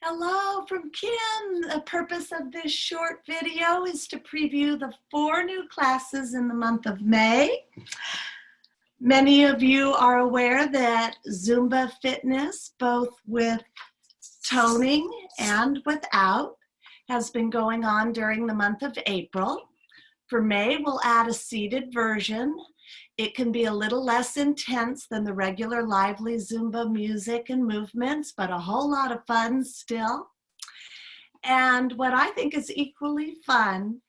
Hello from Kim. The purpose of this short video is to preview the 4 new classes in the month of May. Many of you are aware that Zumba fitness, both with toning and without, has been going on during the month of April. For May, we'll add a seated version. It can be a little less intense than the regular lively Zumba music and movements, but a whole lot of fun still. And what I think is equally fun,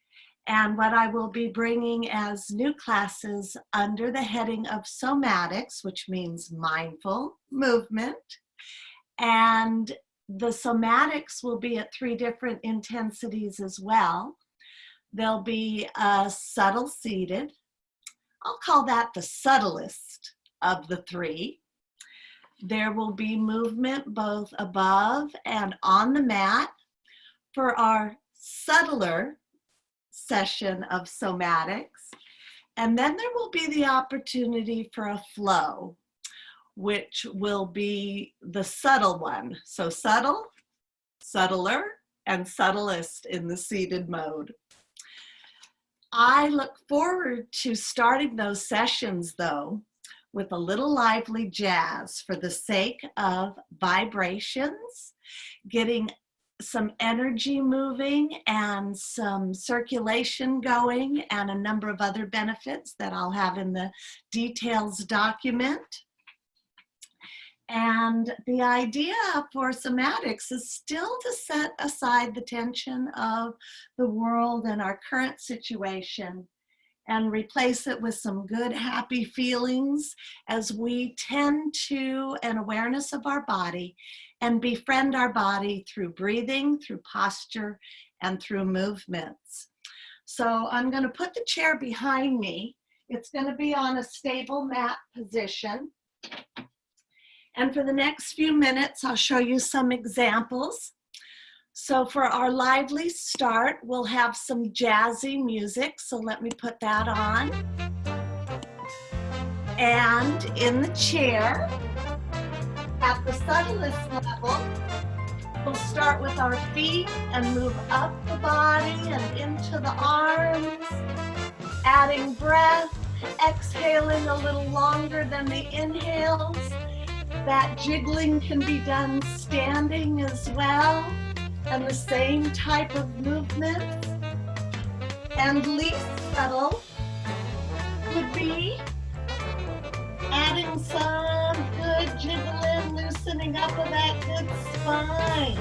and what I will be bringing as new classes under the heading of Somatics, which means mindful movement. And the Somatics will be at 3 different intensities as well. There'll be a subtle seated. I'll call that the subtlest of the 3. There will be movement both above and on the mat for our subtler session of somatics. And then there will be the opportunity for a flow, which will be the subtle one. So subtle, subtler, and subtlest in the seated mode. I look forward to starting those sessions, though, with a little lively jazz for the sake of vibrations, getting some energy moving and some circulation going, and a number of other benefits that I'll have in the details document. And the idea for somatics is still to set aside the tension of the world and our current situation and replace it with some good, happy feelings as we tend to an awareness of our body and befriend our body through breathing, through posture, and through movements. So I'm going to put the chair behind me. It's going to be on a stable mat position. And for the next few minutes, I'll show you some examples. So for our lively start, we'll have some jazzy music. So let me put that on. And in the chair, at the subtlest level, we'll start with our feet and move up the body and into the arms, adding breath, exhaling a little longer than the inhales. That jiggling can be done standing as well, and the same type of movements. And least subtle would be adding some good jiggling, loosening up of that good spine.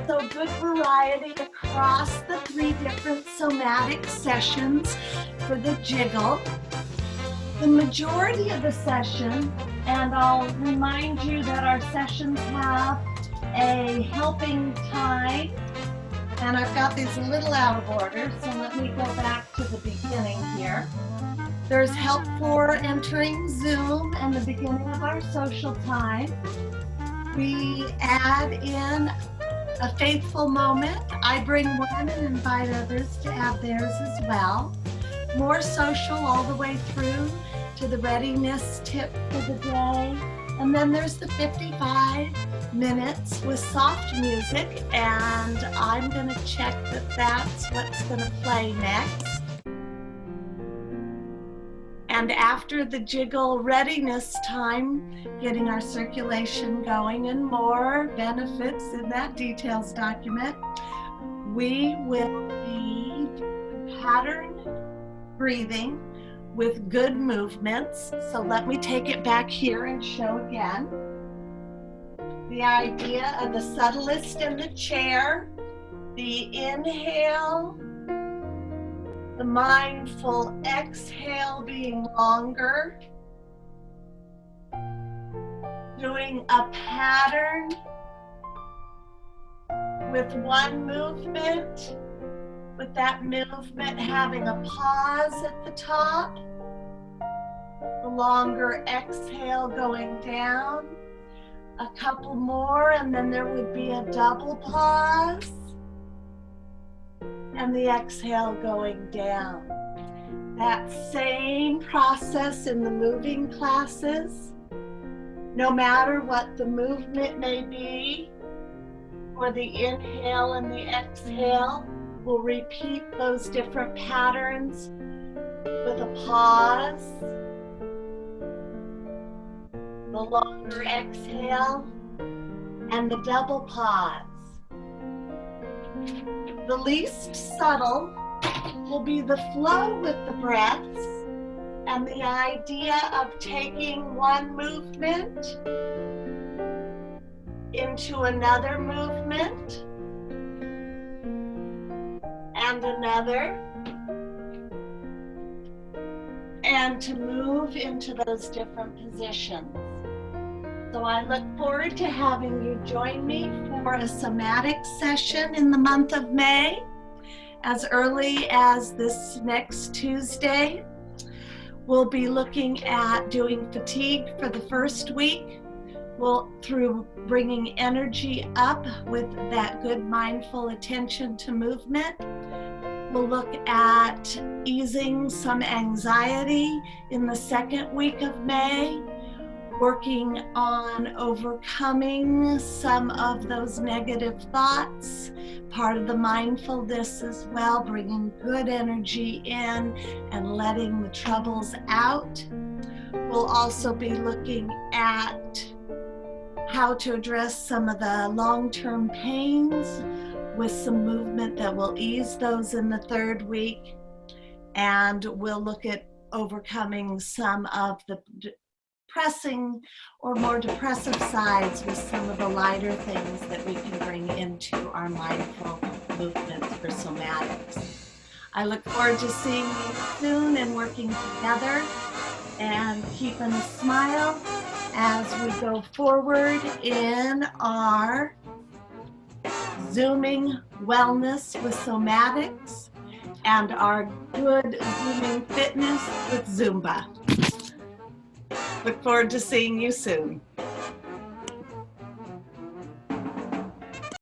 So good variety across the 3 different somatic sessions for the jiggle. The majority of the session, and I'll remind you that our sessions have a helping time, and I've got these a little out of order, so let me go back to the beginning here. There's help for entering Zoom and the beginning of our social time. We add in a faithful moment. I bring one and invite others to add theirs as well. More social all the way through to the readiness tip for the day. And then there's the 55 minutes with soft music, and I'm going to check that that's what's going to play next. And after the jiggle readiness time, getting our circulation going and more benefits in that details document, we will be pattern breathing with good movements. So let me take it back here and show again. The idea of the subtlest in the chair, the inhale, the mindful exhale being longer, doing a pattern with one movement, with that movement having a pause at the top, the longer exhale going down, a couple more, and then there would be a double pause, and the exhale going down. That same process in the moving classes, no matter what the movement may be, For the inhale and the exhale, we'll repeat those different patterns with a pause, the longer exhale, and the double pause. The least subtle will be the flow with the breaths and the idea of taking one movement into another movement and another, and to move into those different positions. So I look forward to having you join me for a somatic session in the month of May, as early as this next Tuesday. We'll be looking at doing fatigue for the first week. Through bringing energy up with that good mindful attention to movement. We'll look at easing some anxiety in the second week of May, working on overcoming some of those negative thoughts, part of the mindfulness as well, bringing good energy in and letting the troubles out. We'll also be looking at how to address some of the long-term pains with some movement that will ease those in the third week. And we'll look at overcoming some of the depressing or more depressive sides with some of the lighter things that we can bring into our mindful movements for somatics. I look forward to seeing you soon and working together and keeping a smile as we go forward in our Zooming Wellness with Somatics and our good Zooming Fitness with Zumba. Look forward to seeing you soon.